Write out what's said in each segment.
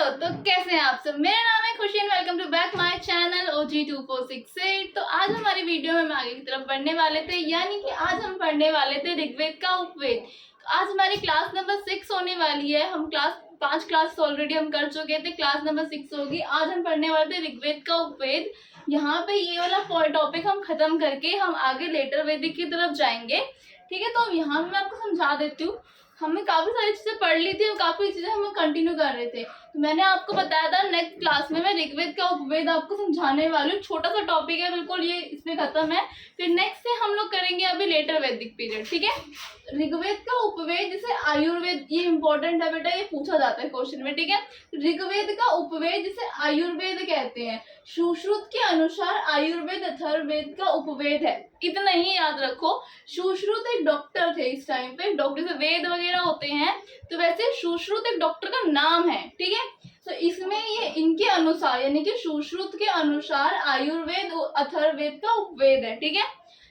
तो कैसे हैं आप सब। मेरा नाम है Khushi and welcome to back my channel OG2468। तो आज हमारी वीडियो में हम आगे की तरफ बढ़ने वाले थे, यानी कि आज हम पढ़ने वाले थे ऋग्वेद का उपवेद। आज हमारी क्लास नंबर 6 होने वाली है। हम 5 क्लास ऑलरेडी हम कर चुके थे, क्लास नंबर 6 होगी। आज हम पढ़ने वाले थे ऋग्वेद का उपवेद। यहाँ पे ये वाला टॉपिक हम खत्म करके हम आगे लेटर वैदिक की तरफ जाएंगे, ठीक है। तो यहाँ मैं आपको समझा देती हूँ। हमने काफी सारी चीजें पढ़ ली थी और काफी चीजें हम कंटिन्यू कर रहे थे। तो मैंने आपको बताया था नेक्स्ट क्लास में मैं ऋग्वेद का उपवेद आपको समझाने वाली हूँ। छोटा सा टॉपिक है बिल्कुल, ये इसमें खत्म है। फिर नेक्स्ट से हम लोग करेंगे अभी लेटर वैदिक पीरियड, ठीक है। ऋग्वेद का उपवेद जिसे आयुर्वेद, ये इंपॉर्टेंट है बेटा, ये पूछा जाता है क्वेश्चन में, ठीक है। ऋग्वेद का उपवेद जिसे आयुर्वेद कहते हैं। सुश्रुत के अनुसार आयुर्वेद अथर्ववेद का उपवेद है। इतना ही याद रखो। सुश्रुत एक डॉक्टर थे इस टाइम पे, डॉक्टर से वेद वगैरह होते हैं, तो वैसे सुश्रुत एक डॉक्टर का नाम है, ठीक है। तो इसमें ये इनके अनुसार यानी कि सुश्रुत के अनुसार आयुर्वेद अथर्ववेद का उपवेद है, ठीक है।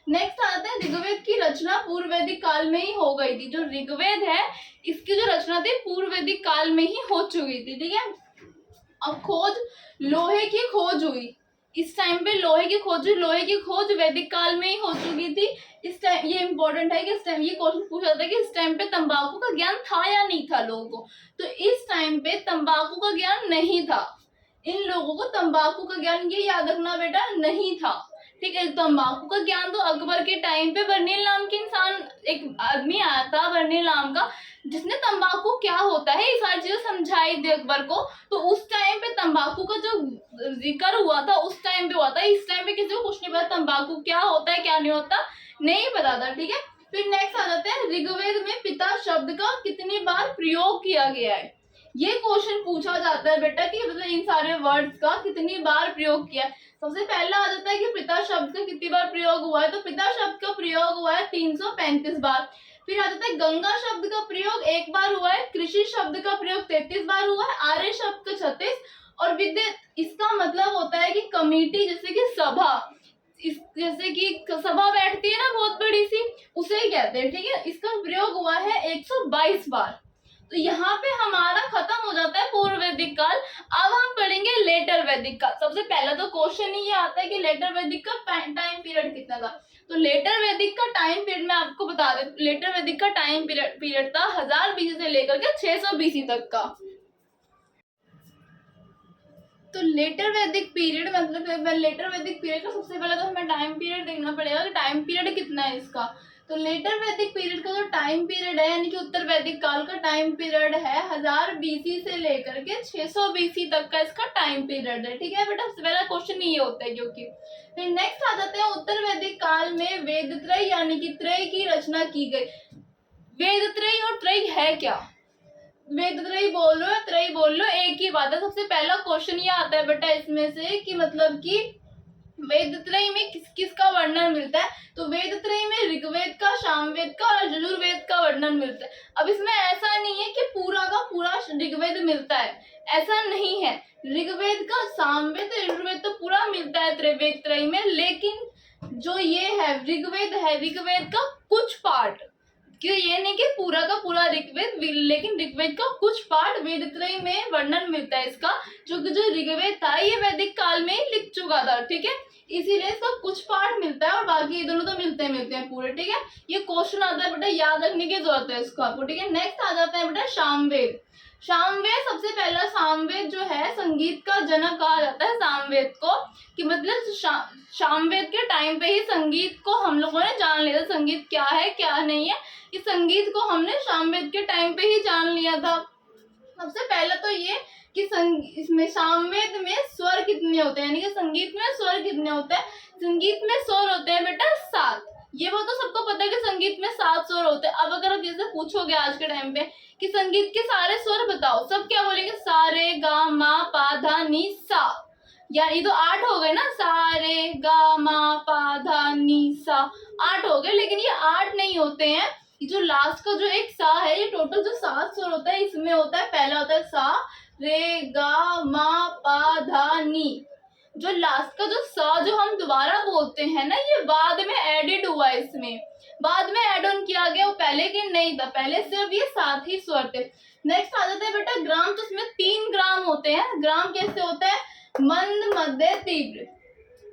नेक्स्ट आते हैं ऋग्वेद की रचना पूर्व वैदिक काल में ही हो गई थी। जो ऋग्वेद है इसकी जो रचना थी पूर्व वैदिक काल में ही हो चुकी थी, ठीक है। अब खोज, लोहे की खोज हुई इस टाइम पे। लोहे की खोज वैदिक काल में ही हो चुकी थी। इस टाइम ये इंपॉर्टेंट है कि इस टाइम ये क्वेश्चन पूछा जाता है कि इस टाइम पे तंबाकू का ज्ञान था या नहीं था लोगों को। तो इस टाइम पे तंबाकू का ज्ञान नहीं था। इन लोगों को तंबाकू का ज्ञान, ये याद रखना बेटा, नहीं था, ठीक है। तंबाकू का ज्ञान तो अकबर के टाइम पे बर्नील नाम के इंसान, एक आदमी आया था बर्नील नाम का, जिसने तंबाकू क्या होता है ये सारी चीजें समझाई थी अकबर को। तो उस टाइम पे तंबाकू का जो जिक्र हुआ था उस टाइम पे हुआ था। इस टाइम पे किसी को कुछ नहीं पता तंबाकू क्या होता है क्या नहीं होता, नहीं पता था, ठीक है। फिर नेक्स्ट आ जाते हैं ऋग्वेद में पिता शब्द का कितनी बार प्रयोग किया गया है। ये क्वेश्चन पूछा जाता है बेटा कि मतलब इन सारे वर्ड्स का कितनी बार प्रयोग किया है। सबसे पहला आ जाता है कि पिता शब्द का कितनी बार प्रयोग हुआ है। तो पिता शब्द का प्रयोग हुआ है 335 बार। फिर आ जाता है गंगा शब्द का प्रयोग 1 बार हुआ है। कृषि शब्द का प्रयोग 33 बार हुआ है। आर्य शब्द का 36 और विद्या, इसका मतलब होता है कि कमेटी, जैसे कि सभा, जैसे कि सभा बैठती है ना बहुत बड़ी सी, उसे ही कहते हैं, ठीक है। इसका प्रयोग हुआ है 122 बार। तो यहाँ पे हमारा खत्म हो जाता है पूर्व वैदिक काल। अब हम पढ़ेंगे लेटर वैदिक काल। सबसे पहला तो क्वेश्चन ही ये आता है कि लेटर वैदिक का टाइम पीरियड कितना था। तो लेटर वैदिक का टाइम पीरियड मैं आपको बता दें। लेटर वैदिक का टाइम पीरियड था 1000 BC से लेकर के 600 BC तक का। तो लेटर वैदिक पीरियड मतलब लेटर वैदिक पीरियड का सबसे पहले तो हमें टाइम पीरियड देखना पड़ेगा कि टाइम पीरियड कितना है इसका। तो लेटर वैदिक पीरियड का जो टाइम पीरियड है यानी कि उत्तर वैदिक काल का टाइम पीरियड है 1000 BC से लेकर के 600 BC तक का इसका टाइम पीरियड है, ठीक है बेटा। सबसे पहला क्वेश्चन ये होता है क्योंकि। फिर नेक्स्ट आ जाते हैं उत्तर वैदिक काल में वेदत्रय यानी कि त्रय की रचना की गई। वेदत्रय और त्रय है क्या? वेदत्रयी बोल लो या त्रयी बोल लो, एक ही बात है। सबसे पहला क्वेश्चन ये आता है बेटा इसमें से कि मतलब कि वेदत्रयी में किस किस का वर्णन मिलता है। तो वेदत्रयी में ऋग्वेद का, सामवेद का और यजुर्वेद का वर्णन मिलता है। अब इसमें ऐसा नहीं है कि पूरा का पूरा ऋग्वेद मिलता है, ऐसा नहीं है। ऋग्वेद का, सामवेद, यजुर्वेद तो पूरा मिलता है वेदत्रयी में, लेकिन जो ये है ऋग्वेद का कुछ पार्ट, क्यों ये नहीं कि पूरा का पूरा ऋग्वेद, लेकिन ऋग्वेद का कुछ पार्ट वेदत्रयी में वर्णन मिलता है इसका। जो ऋग्वेद था ये वैदिक काल में ही लिख चुका था, ठीक है। इसीलिए इसका कुछ पार्ट मिलता है और बाकी ये दोनों तो मिलते हैं पूरे, ठीक है। ये क्वेश्चन आता है बेटा, याद रखने की जरूरत है इसको आपको, ठीक है। नेक्स्ट आ जाता है बेटा सामवेद। सामवेद, सबसे पहला सामवेद जो है संगीत का जनक कहा जाता है सामवेद को, कि मतलब सामवेद के टाइम पे ही संगीत को हम लोगों ने जान लिया था। संगीत क्या है क्या नहीं है, इस संगीत को हमने सामवेद के टाइम पे ही जान लिया था। सबसे पहले तो ये कि इसमें सामवेद में स्वर कितने होते हैं, यानी कि संगीत में स्वर कितने होते हैं। संगीत में स्वर होते हैं बेटा 7। ये वो तो सबको पता है कि संगीत में 7 स्वर होते हैं। अब अगर आप जैसे पूछोगे आज के टाइम पे कि संगीत के सारे स्वर बताओ, सब क्या बोलेंगे? सा रे गा मा पा धा नी सा। यार ये तो 8 हो गए ना, सा रे गा मा पा धा नी सा, 8 हो गए। लेकिन ये 8 नहीं होते हैं। जो लास्ट का जो एक सा है, ये टोटल जो 7 स्वर होता है इसमें होता है, पहला होता है सा रे गा मा पा धा नी। जो लास्ट का जो स जो हम दोबारा बोलते हैं ना, ये बाद में एडिड हुआ है, इसमें बाद में एड ऑन किया गया, वो पहले के नहीं था, पहले सिर्फ ये 7 ही स्वर थे। नेक्स्ट आ जाता है बेटा ग्राम। तो इसमें 3 ग्राम होते हैं। ग्राम कैसे होता है? मंद, मध्य, तीव्र।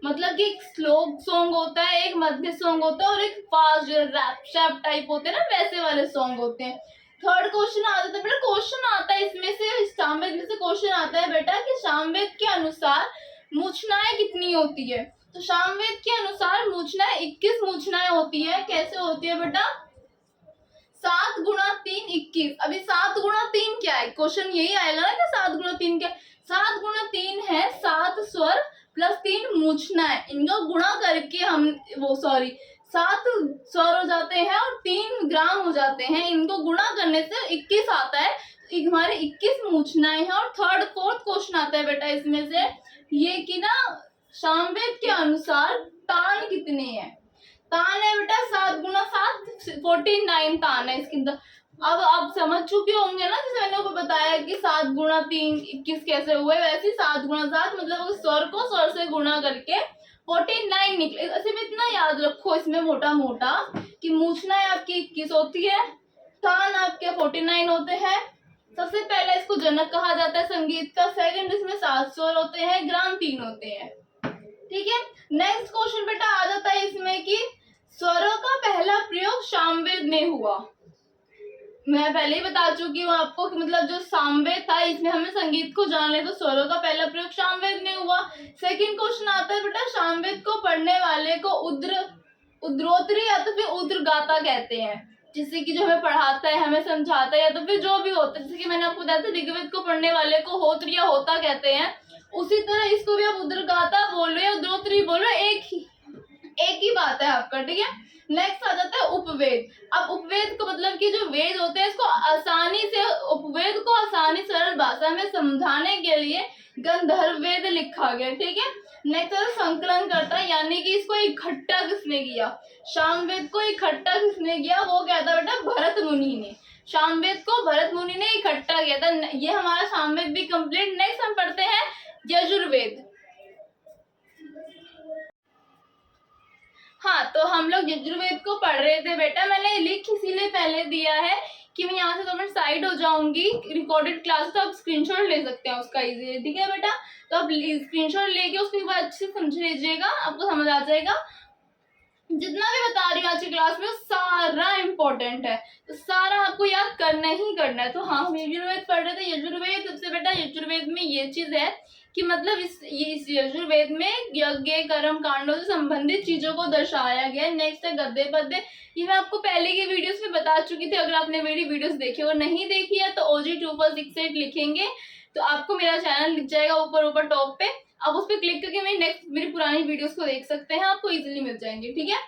मतलब कि एक स्लो सॉन्ग होता है, एक मध्य सॉन्ग होता है और एक फास्ट रैप शैप टाइप होते हैं ना, वैसे वाले सॉन्ग होते हैं। थर्ड क्वेश्चन आ जाता है बेटा, क्वेश्चन आता है इसमें से, सामवेद में से क्वेश्चन आता है बेटा कि सामवेद के अनुसार मूर्छनाएं कितनी होती है। तो सामवेद के अनुसार मूर्छनाएं 21 मूर्छनाएं होती है। कैसे होती है बेटा? 7 गुणा 3 21। अभी 7 गुणा 3 क्या है? क्वेश्चन यही आएगा ना कि 7 गुणा 3 क्या है? 7 गुणा 3 है 7 स्वर प्लस 3 मूर्छनाएं, इनका गुणा करके हम 7 स्वर हो जाते हैं और 3 ग्राम हो जाते हैं। इनको गुणा करने से 21 आता है। हमारे 21 मूर्छनाएं हैं। और थर्ड फोर्थ क्वेश्चन आता है बेटा इसमें से ये कि ना सामवेद के अनुसार तान कितने हैं। तान है बेटा 7 गुणा 7 49 तान है इसके अंदर। अब आप समझ चुके होंगे ना, जैसे मैंने आपको बताया कि 7 गुणा 3 21 कैसे हुए, वैसे 7 गुणा 7 मतलब स्वर को स्वर से गुणा करके 49 निकले। ऐसे में इतना याद रखो इसमें मोटा मोटा कि मूर्छनाएं आपकी 21 होती है, तान आपके 49 होते हैं। सबसे पहले इसको जनक कहा जाता है संगीत का। सेकंड इसमें 7 स्वर होते हैं, ग्राम 3 होते हैं। ठीक है। नेक्स्ट क्वेश्चन बेटा आ जाता है इसमें कि स्वरों का पहला प्रयोग सामवेद में हुआ। मैं पहले ही बता चुकी हूँ आपको कि मतलब जो सामवेद था इसमें हमें संगीत को जान ले, तो स्वरों का पहला प्रयोग सामवेद में हुआ। सेकंड क्वेश्चन आता है बेटा सामवेद को पढ़ने वाले को उद्रोत्री या तो फिर उद्रगाता कहते हैं, जिससे कि जो हमें पढ़ाता है, हमें समझाता है, या तो फिर जो भी होता है, जैसे कि मैंने आपको बताया था ऋग्वेद को पढ़ने वाले को होत्र या होता कहते हैं, उसी तरह इसको भी आप उद्रगाता बोलो या उद्रोत्री बोलो, एक ही बात है आपका। ठीक है। नेक्स्ट आ जाता है उपवेद। अब उपवेद को मतलब कि जो वेद होते हैं इसको उपवेद को आसानी सरल भाषा में समझाने के लिए गंधर्ववेद लिखा गया। ठीक है। नेक्स्ट है संकलन करता, यानी कि इसको इकट्ठा किसने किया। सामवेद को इकट्ठा किसने किया? वो क्या था बेटा? भरत मुनि ने। सामवेद को भरत मुनि ने इकट्ठा किया था। ये हमारा सामवेद भी कंप्लीट। नेक्स्ट हम पढ़ते हैं यजुर्वेद। हाँ, तो हम लोग यजुर्वेद को पढ़ रहे थे बेटा। मैंने लिख इसीलिए पहले दिया है कि मैं यहाँ से 2 मिनट साइड हो जाऊंगी रिकॉर्डेड क्लास, तो आप स्क्रीनशॉट ले सकते हैं उसका इजीली। ठीक है बेटा। तो आप स्क्रीनशॉट लेके उसके बाद अच्छे से समझ लीजिएगा, आपको समझ आ जाएगा। जितना भी बता रही हूँ आज की क्लास में सारा इम्पोर्टेंट है, तो सारा आपको याद करना ही करना है। तो हाँ, हम यजुर्वेद पढ़ रहे थे। यजुर्वेद सबसे बेटा यजुर्वेद में ये चीज है कि मतलब इस यजुर्वेद में यज्ञ कर्म कांडों से संबंधित चीजों को दर्शाया गया है। नेक्स्ट है गद्य पद्य। ये मैं आपको पहले की वीडियोस में बता चुकी थी। अगर आपने मेरी वीडियोस देखी और नहीं देखी है तो OG2468 लिखेंगे तो आपको मेरा चैनल दिख जाएगा ऊपर टॉप पे। आप उस पर क्लिक करके मेरी पुरानी वीडियोस को देख सकते हैं, आपको इजीली मिल जाएंगे। ठीक है।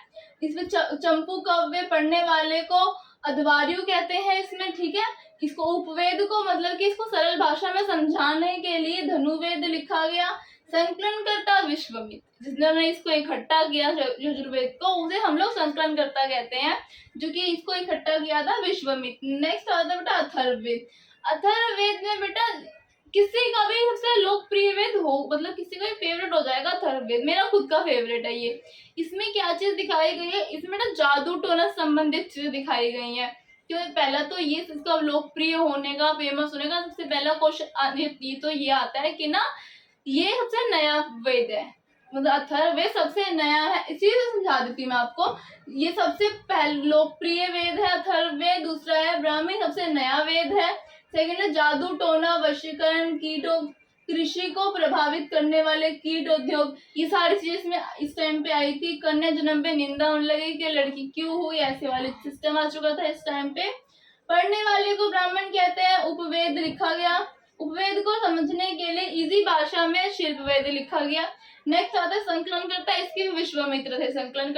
इसमें चंपू काव्य पढ़ने वाले को अध्वर्यु कहते हैं इसमें। ठीक है। इसको उपवेद को मतलब कि इसको सरल भाषा में समझाने के लिए धनुवेद लिखा गया। संकलन करता विश्वामित्र, जिसने इसको इकट्ठा किया यजुर्वेद को, उसे हम लोग संकलन करता कहते हैं, जो कि इसको इकट्ठा किया था विश्वामित्र। नेक्स्ट आता है बेटा अथर्ववेद। अथर्ववेद में बेटा किसी का भी सबसे लोकप्रिय वेद हो, मतलब किसी का भी फेवरेट हो जाएगा अथर्ववेद। मेरा खुद का फेवरेट है ये। इसमें क्या चीज दिखाई गई है? इसमें ना जादू टोना संबंधित चीजें दिखाई गई हैं। क्यों? पहला तो ये इसका लोकप्रिय होने का, फेमस होने का सबसे पहला क्वेश्चन तो ये आता है कि ना ये सबसे नया वेद है, मतलब अथर्ववेद सबसे नया है। इसी से समझा देती हूँ मैं आपको। ये सबसे लोकप्रिय वेद है अथर्ववेद। दूसरा है ब्राह्मी, सबसे नया वेद है। सेकंड है जादू टोना वशीकरण कीटों, कृषि को प्रभावित करने वाले कीट उद्योग, ये सारी चीजें इसमें इस टाइम पे आई थी। कन्या जन्म पे निंदा होने लगी कि लड़की क्यों हुई, ऐसे वाले सिस्टम आ चुका था इस टाइम पे। पढ़ने वाले को ब्राह्मण कहते हैं। उपवेद लिखा गया। उपवेद को समझने के लिए इजी भाषा में शिल्पवेद लिखा गया। नेक्स्ट आता है संकलन करता, इसके भी विश्वामित्र थे। संकलन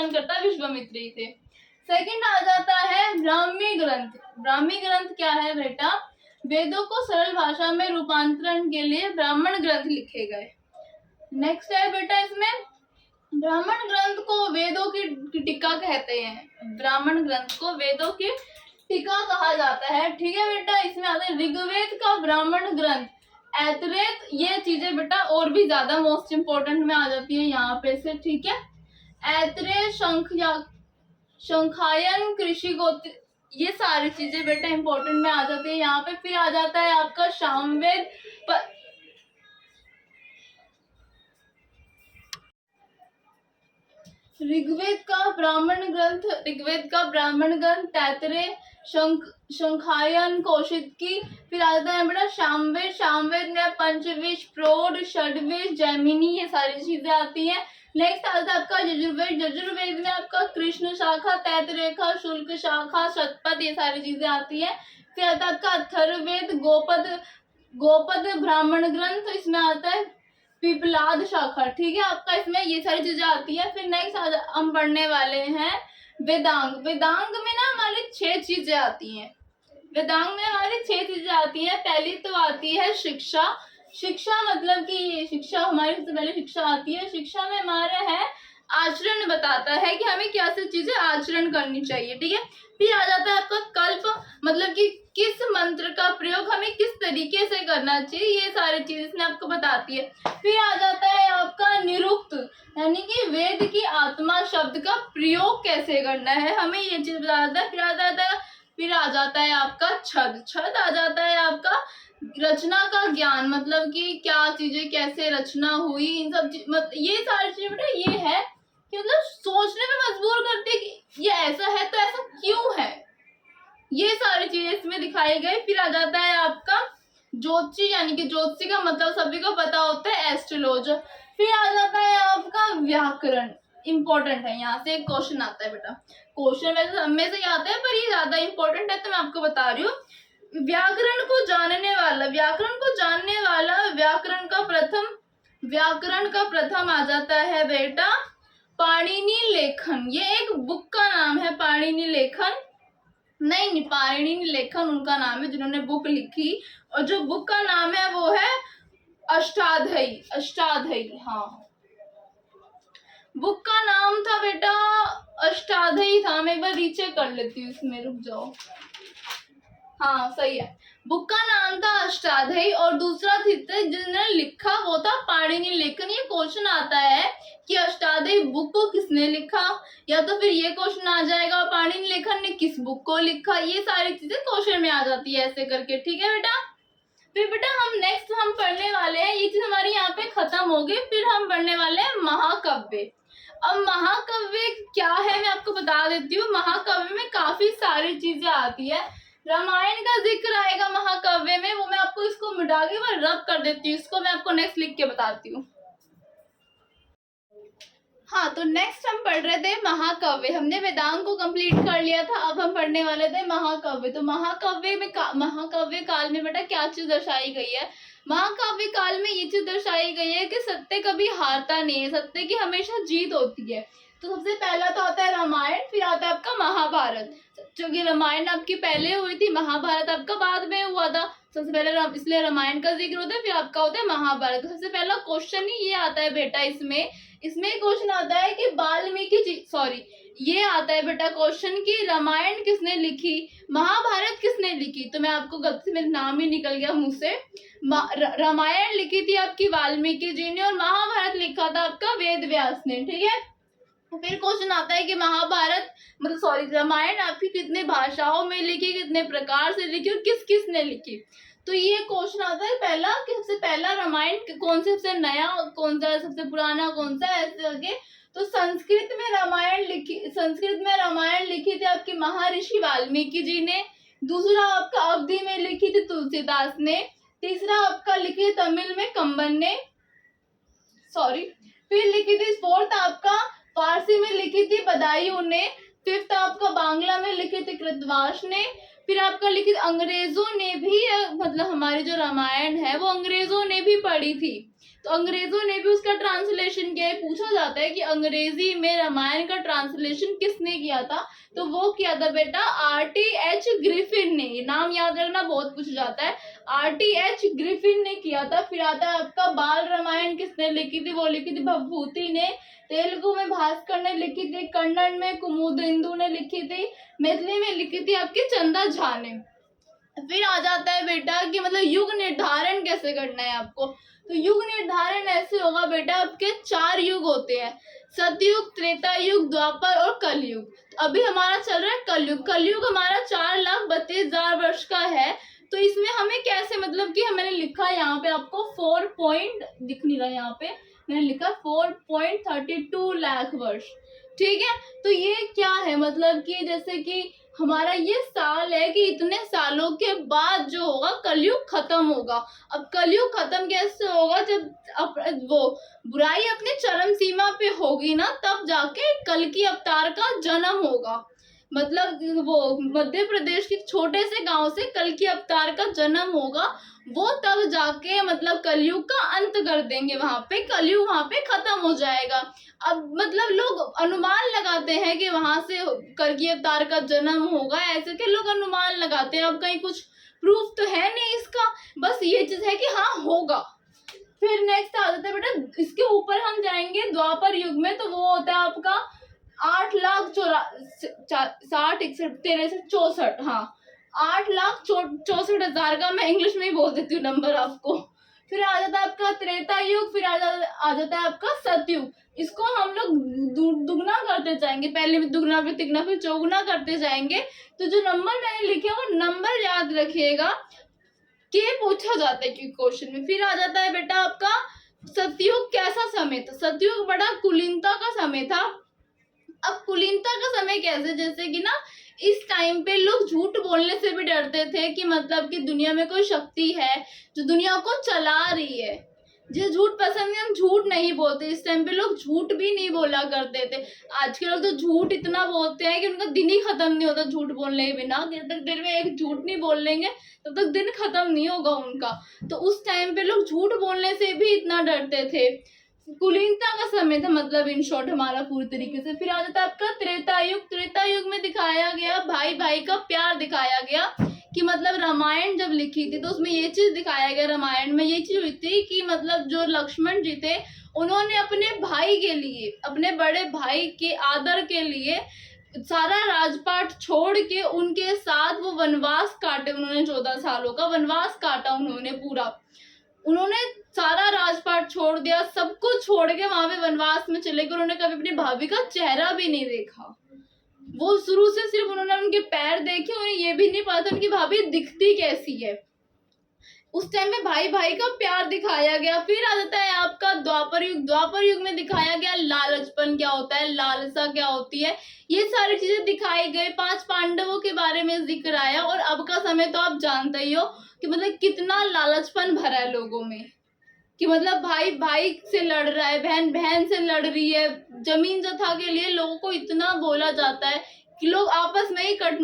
करता विश्वामित्र ही थे। सेकंड आ जाता है ब्राह्मी ग्रंथ। ब्राह्मी ग्रंथ क्या है बेटा? वेदों को सरल भाषा में रूपांतरण के लिए ब्राह्मण ग्रंथ लिखे गए। नेक्स्ट है बेटा इसमें ब्राह्मण ग्रंथ को वेदों की टीका कहते हैं। ब्राह्मण ग्रंथ को वेदों की टीका कहा जाता है। ठीक है बेटा। इसमें आता है ऋग्वेद का ब्राह्मण ग्रंथ ऐतरेत, ये चीजें बेटा और भी ज्यादा मोस्ट इम्पोर्टेंट में आ जाती है यहाँ पे से, ठीक है। ऐतरेत, शंखायन, कृषि गोत्र, ये सारी चीजें बेटा इंपॉर्टेंट में आ जाती है यहाँ पे। फिर आ जाता है आपका सामवेद। ऋग्वेद का ब्राह्मण ग्रंथ तैतरेय, शंखायन, कौशिकी। फिर आ जाता है बेटा सामवेद में पंचविश, प्रौढ़, षड्विश, जैमिनी, ये सारी चीजें आती हैं। नेक्स्ट आता है आपका यजुर्वेद में आपका कृष्ण शाखा, तैतरेखा, शुल्क शाखा, शतपथ, ये सारी चीजें आती हैं। फिर आता है आपका अथर्ववेद, गोपद ब्राह्मण ग्रंथ, इसमें आता है पिपलाद शाखा, ठीक है आपका, इसमें ये सारी चीजें आती है। फिर नेक्स्ट हम पढ़ने वाले हैं वेदांग। वेदांग में ना हमारी 6 चीजें आती हैं। वेदांग में हमारी 6 चीजें आती हैं। पहली तो आती है शिक्षा मतलब कि शिक्षा, हमारी सबसे पहले शिक्षा आती है। शिक्षा में हमारा है आचरण, बताता है कि हमें क्या सी चीजें आचरण करनी चाहिए, ठीक है। फिर आ जाता है आपका कल्प, मतलब कि किस मंत्र का प्रयोग हमें किस तरीके से करना चाहिए, ये सारी चीज इसमें आपको बताती है। फिर आ जाता है आपका निरुक्त, यानी कि वेद की आत्मा शब्द का प्रयोग कैसे करना है, हमें ये चीज बताता है। फिर आ जाता है आपका छद आ जाता है आपका रचना का ज्ञान, मतलब कि क्या चीजें कैसे रचना हुई, इन सब ये सारी चीजें बेटा ये है कि मतलब सोचने में मजबूर करती है कि ये ऐसा है तो ऐसा क्यों है, ये सारी चीजें इसमें दिखाई गई। फिर आ जाता है आपका ज्योतिषी, यानी कि ज्योतिषी का मतलब सभी को पता होता है एस्ट्रोलॉजर। फिर आ जाता है आपका व्याकरण, इंपॉर्टेंट है, यहाँ से एक क्वेश्चन आता है बेटा। क्वेश्चन वैसे सब में से ही आता है पर ये ज्यादा इंपॉर्टेंट है तो मैं आपको बता रही हूँ। व्याकरण को जानने वाला व्याकरण का प्रथम आ जाता है बेटा पाणिनि लेखन। ये एक बुक का नाम है, पाणिनि लेखन नहीं, पाणिनि लेखन उनका नाम है जिन्होंने बुक लिखी, और जो बुक का नाम है वो है अष्टाध्यायी। हाँ, बुक का नाम था बेटा अष्टाध्यायी था। मैं एक बार रीचेक कर लेती हूँ इसमें, रुक जाओ। हाँ सही है, बुक का नाम था अष्टाध्यायी, और दूसरा जिन्होंने लिखा वो था पाणिनि लेखन। ये क्वेश्चन आता है कि अष्टाध्यायी बुक को किसने लिखा, या तो फिर ये क्वेश्चन आ जाएगा पाणिनि लेखन ने किस बुक को लिखा, ये सारी चीजें क्वेश्चन में आ जाती है ऐसे करके, ठीक है बेटा। फिर बेटा हम पढ़ने वाले हैं, ये चीज हमारी यहाँ पे खत्म हो गई। फिर हम पढ़ने वाले हैं महाकाव्य। अब महाकाव्य क्या है मैं आपको बता देती हूँ। महाकाव्य में काफी सारी चीजें आती है। रामायण का जिक्र आएगा महाकाव्य में, वो मैं आपको इसको मिटा के मैं रब कर देती हूँ, इसको मैं आपको नेक्स्ट लिख के बताती हूँ। हाँ, तो नेक्स्ट हम पढ़ रहे थे महाकाव्य। हमने वेदांग को कंप्लीट कर लिया था, अब हम पढ़ने वाले थे महाकाव्य। तो महाकाव्य काल में बेटा क्या चीज दर्शाई गई है। महाकाव्य काल में ये चीज दर्शाई गई है कि सत्य कभी हारता नहीं है, सत्य की हमेशा जीत होती है। तो सबसे पहला तो आता है रामायण, फिर आता है आपका महाभारत। जो कि रामायण आपकी पहले हुई थी, महाभारत आपका बाद में हुआ था। सबसे पहले इसलिए रामायण का जिक्र होता है, फिर आपका होता है महाभारत। तो सबसे पहला क्वेश्चन ही ये आता है बेटा, इसमें क्वेश्चन आता है कि ये आता है बेटा क्वेश्चन कि रामायण किसने लिखी, महाभारत किसने लिखी। तो मैं आपको गलती से, मेरा नाम ही निकल गया मुंह से। रामायण लिखी थी आपकी वाल्मीकि जी ने, और महाभारत लिखा था आपका वेद व्यास ने, ठीक है। फिर क्वेश्चन आता है कि रामायण आपकी कितने भाषाओं में लिखी, कितने प्रकार से लिखी, और किस किस ने लिखी। तो ये क्वेश्चन आता है पहला कि सबसे पहला रामायण कौन से, सबसे नया कौन सा है, सबसे पुराना कौन सा है, ऐसे करके। तो संस्कृत में रामायण लिखी थी आपकी महर्षि वाल्मीकि जी ने। दूसरा आपका अवधी में लिखी थी तुलसीदास ने। तीसरा आपका लिखी तमिल में कंबन ने, फिर लिखी थी फोर्थ आपका फारसी में लिखी थी बदायूं ने। फिफ्थ आपका बांग्ला में लिखी थी कृतवास ने। फिर आपका लिखित अंग्रेजों ने भी, मतलब हमारी जो रामायण है वो अंग्रेजों ने भी पढ़ी थी, तो अंग्रेजों ने भी उसका ट्रांसलेशन किया है। पूछा जाता है कि अंग्रेजी में रामायण का ट्रांसलेशन किसने किया था, तो वो किया था बेटा RTH ग्रिफिन ने। ये नाम याद रखना, बहुत पूछा जाता है। RTH ग्रिफिन ने किया था। फिर आता है आपका बाल रामायण किसने लिखी थी, वो लिखी थी भवभूति ने। तेलुगु में भास्कर ने लिखी थी, कन्नड़ में कुमुदिनी ने लिखी थी, मैथिली में लिखी थी आपकी चंदा झा ने। फिर आ जाता है बेटा कि मतलब युग निर्धारण कैसे कैसे करना है आपको। तो युग निर्धारण ऐसे होगा बेटा, आपके 4 युग होते हैं, सतयुग, त्रेता युग, द्वापर और कलयुग। अभी हमारा चल रहा है कलयुग। कलयुग हमारा 4,32,000 वर्ष का है। तो इसमें हमें कैसे, मतलब कि मैंने लिखा है यहाँ पे आपको 4 पॉइंट दिख नहीं रहा, यहाँ पे मैंने लिखा 4.32 लाख वर्ष, ठीक है। तो ये क्या है, मतलब कि जैसे कि हमारा ये साल है कि इतने सालों के बाद जो होगा कलयुग खत्म होगा। अब कलयुग खत्म कैसे होगा, जब वो बुराई अपनी चरम सीमा पे होगी ना, तब जाके कल की अवतार का जन्म होगा। मतलब वो मध्य प्रदेश के छोटे से गांव से कल की अवतार का जन्म होगा। वो तब जाके मतलब कलयुग का अंत कर देंगे, वहां पे कलयुग वहां पे खत्म हो जाएगा। अब मतलब लोग अनुमान लगाते हैं कि वहां से कल की अवतार का जन्म होगा, ऐसे के लोग अनुमान लगाते हैं। अब कहीं कुछ प्रूफ तो है नहीं इसका, बस ये चीज है कि हाँ होगा। फिर नेक्स्ट आ जाता है बेटा, इसके ऊपर हम जाएंगे द्वापर युग में, तो वो होता है आपका 8,60,61,63,64, हाँ 8,64,000 का, मैं इंग्लिश में ही बोल देती हूँ नंबर आपको। फिर आ जाता है आपका त्रेता युग, फिर आ जाता है आपका सतयुग। इसको हम लोग दुगना करते जाएंगे, पहले भी दुगना, फिर तिगना, फिर चौगुना करते जाएंगे। तो जो नंबर मैंने लिखे वो नंबर याद रखिएगा, के पूछा जाता है क्वेश्चन में। फिर आ जाता है बेटा आपका सतयुग। कैसा समय था सतयुग, बड़ा कुलीनता का समय था। अब कुलीनता का समय कैसे, जैसे कि ना इस टाइम पे लोग झूठ बोलने से भी डरते थे कि मतलब कि दुनिया में कोई शक्ति है जो दुनिया को चला रही है। जो झूठ पसंद है हम झूठ नहीं बोलते, इस टाइम पे लोग झूठ भी नहीं बोला करते थे। आज के लोग तो झूठ इतना बोलते हैं कि उनका दिन ही खत्म नहीं होता झूठ बोलने के बिना। जब तक दिन में एक झूठ नहीं बोल लेंगे तब तक दिन खत्म नहीं होगा उनका। तो उस टाइम पे लोग झूठ बोलने से भी इतना डरते थे। कुलीनता का समय था, मतलब इन शॉर्ट हमारा पूरी तरीके से। फिर आ जाता है आपका त्रेता युग। त्रेता युग में दिखाया गया भाई भाई का प्यार दिखाया गया, कि मतलब रामायण जब लिखी थी तो उसमें ये चीज दिखाया गया, रामायण में ये चीज हुई थी कि मतलब जो लक्ष्मण जी थे उन्होंने अपने भाई के लिए, अपने बड़े भाई के आदर के लिए सारा राजपाट छोड़ के उनके साथ वो वनवास काटे। उन्होंने 14 सालों का वनवास काटा उन्होंने पूरा। उन्होंने सारा राजपाट छोड़ दिया, सब कुछ छोड़ के वहां पे वनवास में चले गए। उन्होंने कभी अपनी भाभी का चेहरा भी नहीं देखा। वो शुरू से सिर्फ उन्होंने उनके पैर देखे, उन्हें ये भी नहीं पता उनकी भाभी दिखती कैसी है। उस टाइम में भाई भाई का प्यार दिखाया गया। फिर आ जाता है आपका द्वापर युग। द्वापर युग में दिखाया गया लालचपन क्या होता है, लालसा क्या होती है, ये सारी चीजें दिखाई गई। 5 पांडवों के बारे में जिक्र आया। और अब का समय तो आप जानते ही हो कि मतलब कितना लालचपन भरा है लोगों में, कि मतलब भाई भाई से लड़ रहा है, बहन बहन से लड़ रही है। जमीन जथा के लिए लोगों को इतना बोला जाता है कि लोग आपस में ही कट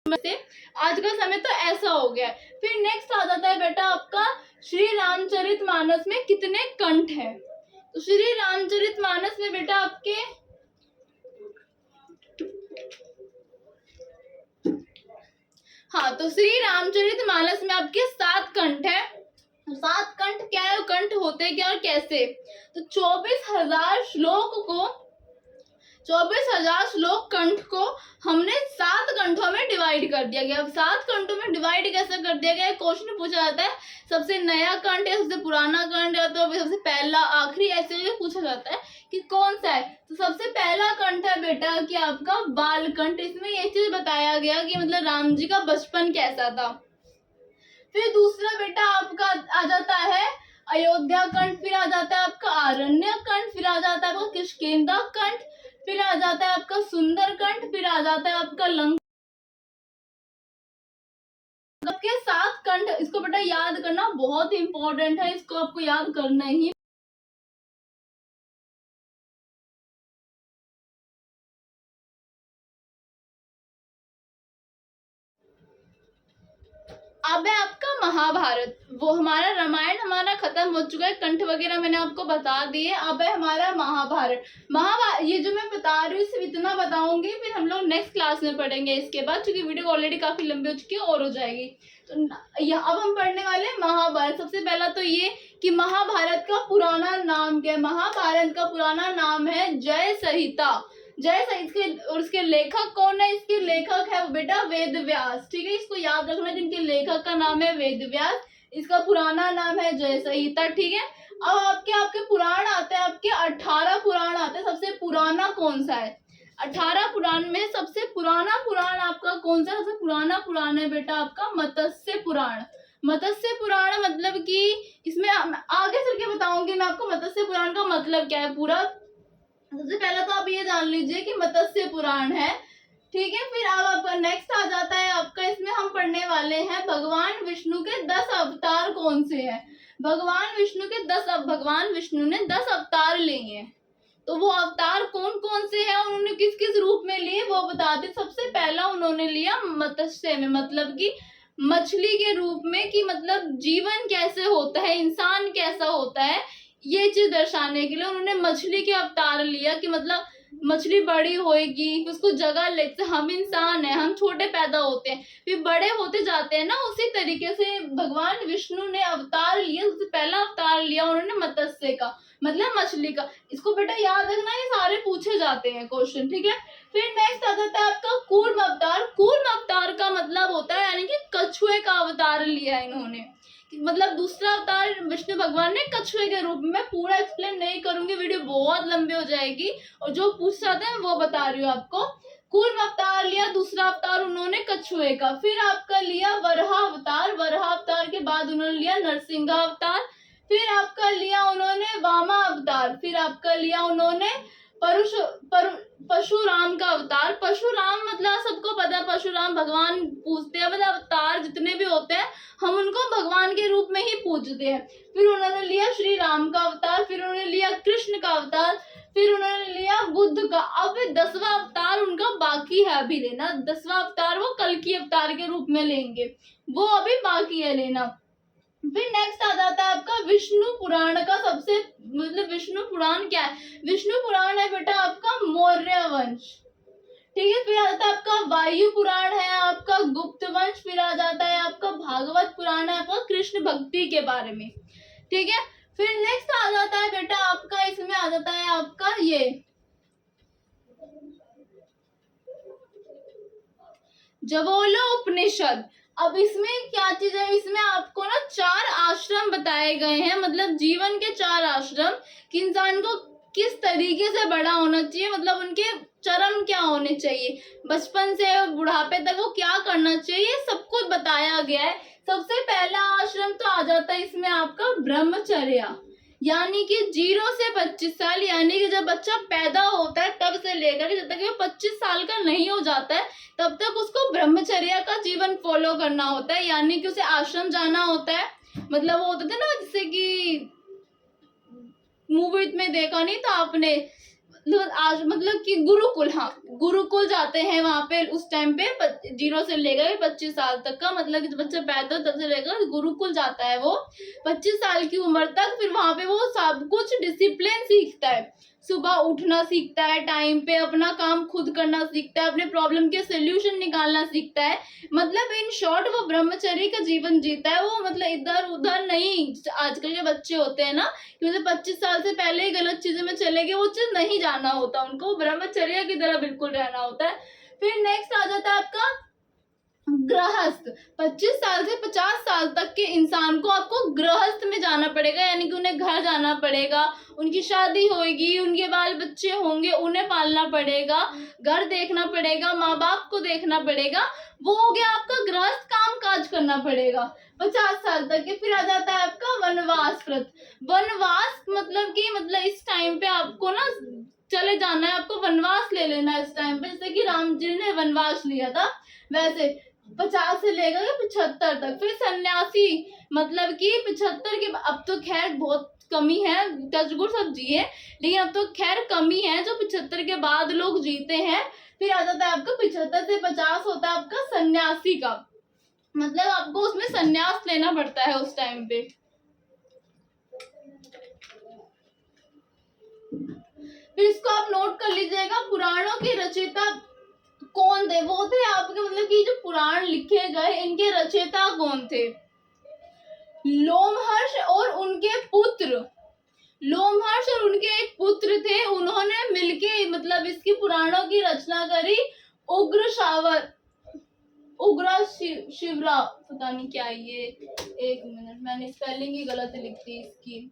से। आज का समय तो ऐसा हो गया है। फिर नेक्स्ट आ जाता है बेटा आपका श्री रामचरितमानस में कितने कंठ है। तो श्री रामचरितमानस में बेटा आपके हाँ, तो श्री रामचरितमानस में आपके 7 कंठ है। 7 कंठ क्या है, कंठ होते क्या और कैसे। तो 24,000 श्लोक को, 24,000 श्लोक कंठ को हमने 7 कंठों में डिवाइड कर दिया गया। अब 7 कंठों में डिवाइड कैसे कर दिया गया, क्वेश्चन पूछा जाता है सबसे नया कंठ है, सबसे पुराना कंठ है, तो सबसे पहला आखिरी, ऐसे पूछा जाता है कि कौन सा है। तो सबसे पहला कंठ है बेटा कि आपका बाल कंठ। इसमें ये चीज बताया गया कि मतलब राम जी का बचपन कैसा था। फिर दूसरा बेटा आपका आ जाता है अयोध्या कंठ। फिर आ जाता है आपका आरण्य कंठ। फिर आ जाता है आपका किष्किंधा कंठ। फिर आ जाता है आपका सुंदर कंठ। फिर आ जाता है आपका लंका। सबके 7 कंठ, इसको बेटा याद करना बहुत इंपॉर्टेंट है, इसको आपको याद करना ही। अब है आपका महाभारत। वो हमारा रामायण हमारा खत्म हो चुका है, कंठ वगैरह मैंने आपको बता दिए। अब है हमारा महाभारत। ये जो मैं बता रही हूँ सिर्फ इतना बताऊंगी, फिर हम लोग नेक्स्ट क्लास में पढ़ेंगे इसके बाद, क्योंकि वीडियो ऑलरेडी काफी लंबी हो चुकी है और हो जाएगी। तो अब हम पढ़ने वाले हैं महाभारत। सबसे पहला तो ये कि महाभारत का पुराना नाम क्या है। महाभारत का पुराना नाम है जय संहिता। जैसे इसके और इसके लेखक कौन है? इसके लेखक है बेटा वेद व्यास। ठीक है, इसको याद रखना, जिनके लेखक का नाम है वेद व्यास, इसका पुराना नाम है जय संहिता। ठीक है, अब आपके पुराण आते हैं, आपके 18 पुराण आते हैं। सबसे पुराना कौन सा है? 18 पुराण में सबसे पुराना पुराण आपका कौन सा? सबसे पुराना पुराण है बेटा आपका मत्स्य पुराण। मत्स्य पुराण मतलब कि इसमें आगे चल के बताऊंगी मैं आपको मत्स्य पुराण का मतलब क्या है पूरा। सबसे पहले तो आप ये जान लीजिए कि मत्स्य पुराण है। ठीक है, फिर अब आपका नेक्स्ट आ जाता है आपका, इसमें हम पढ़ने वाले हैं भगवान विष्णु के 10 अवतार कौन से हैं। भगवान विष्णु ने 10 अवतार लिए हैं। तो वो अवतार कौन कौन से हैं, उन्होंने किस किस रूप में लिए वो बताते। सबसे पहला उन्होंने लिया मत्स्य में, मतलब कि मछली के रूप में, कि मतलब जीवन कैसे होता है, इंसान कैसा होता है, ये चीज दर्शाने के लिए उन्होंने मछली के अवतार लिया। कि मतलब मछली बड़ी होएगी, उसको जगह लेते, हम इंसान है, हम छोटे पैदा होते हैं फिर बड़े होते जाते हैं ना, उसी तरीके से भगवान विष्णु ने अवतार लिया। सबसे पहला अवतार लिया उन्होंने मत्स्य का, मतलब मछली का। इसको बेटा याद रखना, ये सारे पूछे जाते हैं क्वेश्चन। ठीक है, फिर नेक्स्ट आ जाता है आपका कूर्म अवतार। कूर्म अवतार का मतलब होता है यानी कि कछुए का अवतार लिया है इन्होंने। मतलब दूसरा अवतार विष्णु भगवान ने कछुए के रूप में। पूरा एक्सप्लेन नहीं करूंगी, वीडियो बहुत लंबी हो जाएगी, और जो पूछ जाते हैं वो बता रही हूँ आपको। कूर्म अवतार लिया, दूसरा अवतार उन्होंने कछुए का। फिर आपका लिया वराह अवतार। वराह अवतार के बाद उन्होंने लिया नरसिंह अवतार। फिर आपका लिया उन्होंने वामा अवतार। फिर आपका लिया उन्होंने परशुराम का अवतार। परशुराम मतलब सबको पता है, परशुराम भगवान पूजते हैं, मतलब अवतार जितने भी होते हैं हम उनको भगवान के रूप में ही पूजते हैं। फिर उन्होंने लिया श्री राम का अवतार। फिर उन्होंने लिया कृष्ण का अवतार। फिर उन्होंने लिया बुद्ध का। अब 10वां अवतार उनका बाकी है अभी लेना। 10वां अवतार वो कल्कि अवतार के रूप में लेंगे, वो अभी बाकी है लेना। फिर नेक्स्ट आ जाता है आपका विष्णु पुराण का। सबसे मतलब विष्णु पुराण क्या है? विष्णु पुराण है बेटा आपका मौर्य वंश। ठीक है, फिर आ जाता है आपका वायु पुराण है, आपका गुप्त वंश। फिर आ जाता है आपका भागवत पुराण है, आपका कृष्ण भक्ति के बारे में। ठीक है, फिर नेक्स्ट आ जाता है बेटा आपका, इसमें आ जाता है आपका ये जवोलो उपनिषद। अब इसमें क्या चीज है? इसमें आपको ना 4 आश्रम बताए गए हैं, मतलब जीवन के 4 आश्रम, कि इंसान को किस तरीके से बड़ा होना चाहिए, मतलब उनके चरण क्या होने चाहिए, बचपन से बुढ़ापे तक वो क्या करना चाहिए, सब कुछ बताया गया है। सबसे पहला आश्रम तो आ जाता है इसमें आपका ब्रह्मचर्य, यानी कि 0 से 25 साल, यानी कि जब बच्चा पैदा होता है तब से लेकर जब तक वो 25 साल का नहीं हो जाता है तब तक उसको ब्रह्मचर्य का जीवन फॉलो करना होता है। यानी कि उसे आश्रम जाना होता है। मतलब वो होते थे ना, जैसे कि मूवी में देखा नहीं था आपने, मतलब कि गुरुकुल, हाँ गुरुकुल जाते हैं वहां पे। उस टाइम पे 0 से लेकर 25 साल तक का, मतलब कि जब बच्चा पैदा हो तब से लेकर गुरुकुल जाता है वो 25 साल की उम्र तक। फिर वहां पे वो सब कुछ डिसिप्लिन सीखता है, सुबह उठना सीखता है, टाइम पे अपना काम खुद करना सीखता है, अपने प्रॉब्लम के सोल्यूशन निकालना सीखता है। मतलब इन शॉर्ट वो ब्रह्मचर्य का जीवन जीता है। वो मतलब इधर उधर नहीं, आजकल के बच्चे होते हैं ना कि उसे 25 साल से पहले ही गलत चीजों में चले गए, वो चीज नहीं जाना होता उनको, ब्रह्मचर्य की तरह बिल्कुल रहना होता है। फिर नेक्स्ट आ जाता है आपका गृहस्थ। 25 साल से 50 साल तक के इंसान को आपको गृहस्थ में जाना पड़ेगा, यानी कि उन्हें घर जाना पड़ेगा, उनकी शादी होगी, उनके बाल बच्चे होंगे, उन्हें पालना पड़ेगा, घर देखना पड़ेगा, माँ बाप को देखना पड़ेगा। वो हो गया आपका गृहस्थ, काम काज करना पड़ेगा 50 साल तक के। फिर आ जाता है आपका वनवास व्रत। वनवास मतलब कि मतलब इस टाइम पे आपको ना चले जाना है, आपको वनवास ले लेना है इस टाइम पे, जैसे कि राम जी ने वनवास लिया था वैसे 50 से लेकर 75 तक। फिर सन्यासी, मतलब कि 75 के, अब तो खैर बहुत कमी है, टचवुड सब जिए, लेकिन अब तो खैर कमी है जो 75 के बाद लोग जीते हैं। फिर आ जाता है आपका 75 से 50 होता है आपका सन्यासी का, मतलब आपको उसमें सन्यास लेना पड़ता है उस टाइम पे। फिर इसको आप नोट कर लीजिएगा, पुराणों के रचयिता कौन थे? वो थे आपके, मतलब कि जो पुराण लिखे गए इनके रचयिता कौन थे? लोमहर्ष और उनके पुत्र लोमहर्ष और उनके एक पुत्र थे, उन्होंने मिलके मतलब इसकी पुराणों की रचना करी। उग्र शिवरा, पता नहीं क्या है ये, एक मिनट, मैंने स्पेलिंग ही गलत लिख दी इसकी।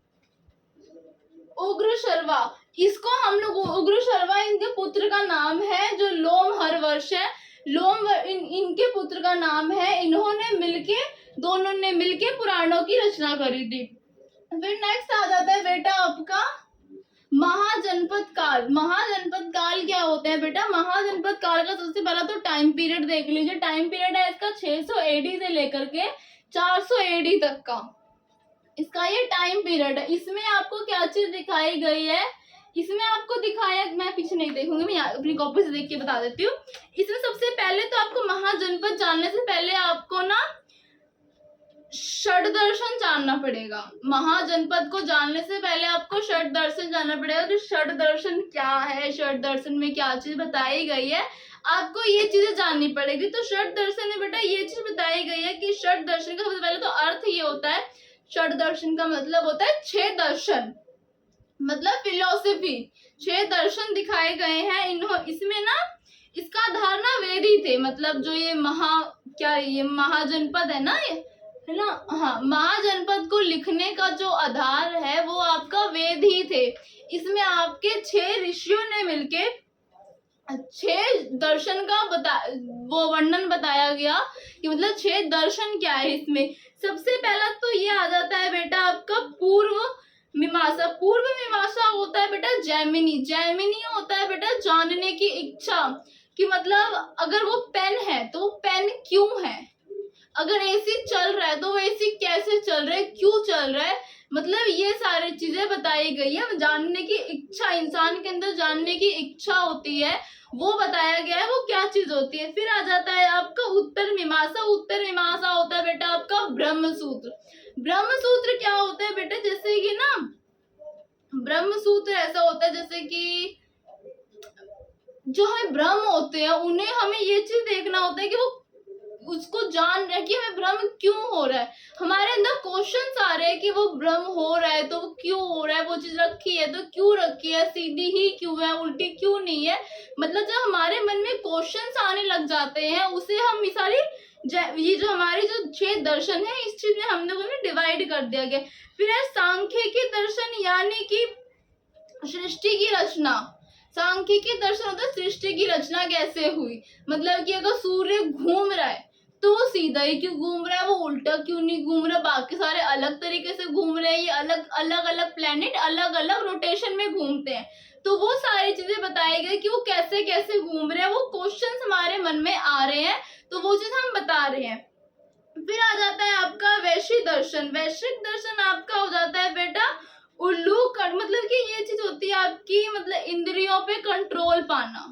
उग्र शर्वा, इसको हम लोग उग्र शर्वा इनके पुत्र का नाम है, जो लोमहर्ष है, इनके पुत्र का नाम है। इन्होंने मिलके, दोनों ने मिलके पुराणों की रचना करी थी। फिर नेक्स्ट आ जाता है बेटा आपका महाजनपद काल। महाजनपद काल क्या होते हैं बेटा? महाजनपद काल का सबसे पहला तो टाइम पीरियड देख लीजिए। टाइम पीरियड है इसका 600 एडी से लेकर के 400 एडी तक का, इसका ये टाइम पीरियड है। इसमें आपको क्या चीज दिखाई गई है? इसमें आपको दिखाया, मैं पीछे नहीं देखूंगी, मैं अपनी कॉपी से देख के बता देती हूँ। इसमें सबसे पहले तो आपको महाजनपद जानने से पहले आपको ना षड दर्शन जानना पड़ेगा। महाजनपद को जानने से पहले आपको षड दर्शन जानना पड़ेगा कि षड दर्शन क्या है, षड दर्शन में क्या चीज बताई गई है, आपको ये चीजें जाननी पड़ेगी। तो षड दर्शन में बेटा ये चीज बताई गई है कि षड दर्शन का सबसे पहले तो अर्थ ये होता है, षड दर्शन का मतलब होता है 6 दर्शन, मतलब फिलोसफी। 6 दर्शन दिखाए गए हैं। इसमें ना इसका आधार ना वेद ही थे, मतलब जो ये महाजनपद है ना, है ना, हाँ, महाजनपद को लिखने का जो आधार है वो आपका वेद ही थे। इसमें आपके 6 ऋषियों ने मिलके 6 दर्शन का वो वर्णन बताया गया कि मतलब 6 दर्शन क्या है। इसमें सबसे पहला तो ये आ जाता है बेटा आपका पूर्व मीमांसा। पूर्व मीमांसा होता है बेटा जैमिनी। जैमिनी होता है बेटा जानने की इच्छा, कि मतलब अगर वो पेन है तो पेन क्यों है, अगर एसी चल रहा है तो वो एसी कैसे चल रहा है, क्यों चल रहा है, मतलब ये सारी चीजें बताई गई है। जानने की इच्छा, इंसान के अंदर जानने की इच्छा होती है, वो बताया गया है, वो क्या चीज होती है। फिर आ जाता है आपका उत्तर मीमांसा। उत्तर मीमांसा होता है बेटा आपका ब्रह्मसूत्र। ब्रह्मसूत्र क्या होता है बेटा? जैसे कि ना ब्रह्मसूत्र ऐसा होता है जैसे कि जो हमें भ्रम होते हैं उन्हें हमें ये चीज देखना होता है कि वो उसको जान रहे कि हमें भ्रम क्यों हो रहा है। हमारे अंदर क्वेश्चंस आ रहे हैं कि वो भ्रम हो रहा है तो वो क्यों हो रहा है, वो चीज रखी है तो क्यों रखी है, सीधी ही क्यों है, उल्टी क्यों नहीं है। मतलब जब हमारे मन में क्वेश्चंस आने लग जाते हैं, उसे हम ये जो हमारी जो 6 दर्शन है, इस चीज में हम लोगों ने डिवाइड कर दिया गया। फिर है सांख्यिकी दर्शन, यानी कि सृष्टि की रचना। सांख्यिकी दर्शन होता है सृष्टि की रचना कैसे हुई, मतलब कि अगर सूर्य घूम रहा है तो वो सीधा ही क्यों घूम रहा है, वो उल्टा क्यों नहीं घूम रहा, बाकी सारे अलग तरीके से घूम रहे हैं, ये अलग अलग प्लेनेट अलग अलग रोटेशन में घूमते हैं। तो वो सारी चीजें बताई गई कि वो कैसे कैसे घूम रहे हैं, वो क्वेश्चंस हमारे मन में आ रहे हैं, तो वो चीज हम बता रहे हैं। फिर आ जाता है आपका वैश्विक दर्शन। वैश्विक दर्शन आपका हो जाता है बेटा उल्लू कर, मतलब कि ये चीज होती है आपकी, मतलब इंद्रियों पे कंट्रोल पाना,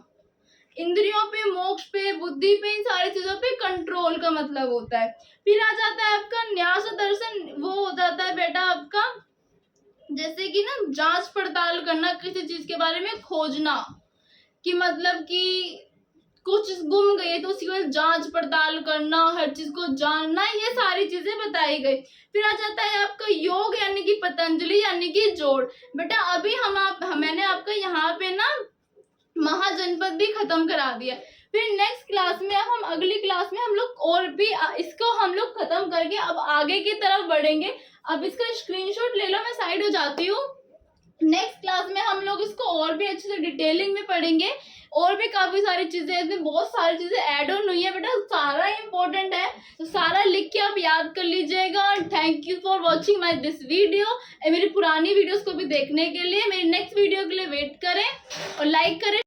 इंद्रियों पे, मोक्ष पे, बुद्धि पे, इन सारी चीजों पे कंट्रोल का मतलब होता है। फिर आ जाता है आपका न्यास दर्शन। वो हो जाता है बेटा आपका जैसे कि ना जांच पड़ताल करना, किसी चीज के बारे में खोजना, कि मतलब कि कुछ गुम गई है तो उसकी वजह जांच पड़ताल करना, हर चीज को जानना, ये सारी चीजें बताई गई। फिर आ जाता है आपका योग, यानी कि पतंजलि, यानी कि जोड़। बेटा अभी मैंने आपका यहाँ पे ना महाजनपद भी खत्म करा दिया। फिर नेक्स्ट क्लास में, हम अगली क्लास में हम लोग और भी इसको हम लोग खत्म करके अब आगे की तरफ बढ़ेंगे। अब इसका स्क्रीनशॉट ले लो, मैं साइड हो जाती हूँ। नेक्स्ट क्लास में हम लोग इसको और भी अच्छे से डिटेलिंग में पढ़ेंगे, और भी काफी सारी चीजें, इसमें बहुत सारी चीजें ऐड ऑन हुई है बेटा, सारा इंपॉर्टेंट है, तो सारा लिख के आप याद कर लीजिएगा। Thank you for watching my this video. मेरी पुरानी वीडियोस को भी देखने के लिए मेरी नेक्स्ट वीडियो के लिए वेट करें और लाइक करें।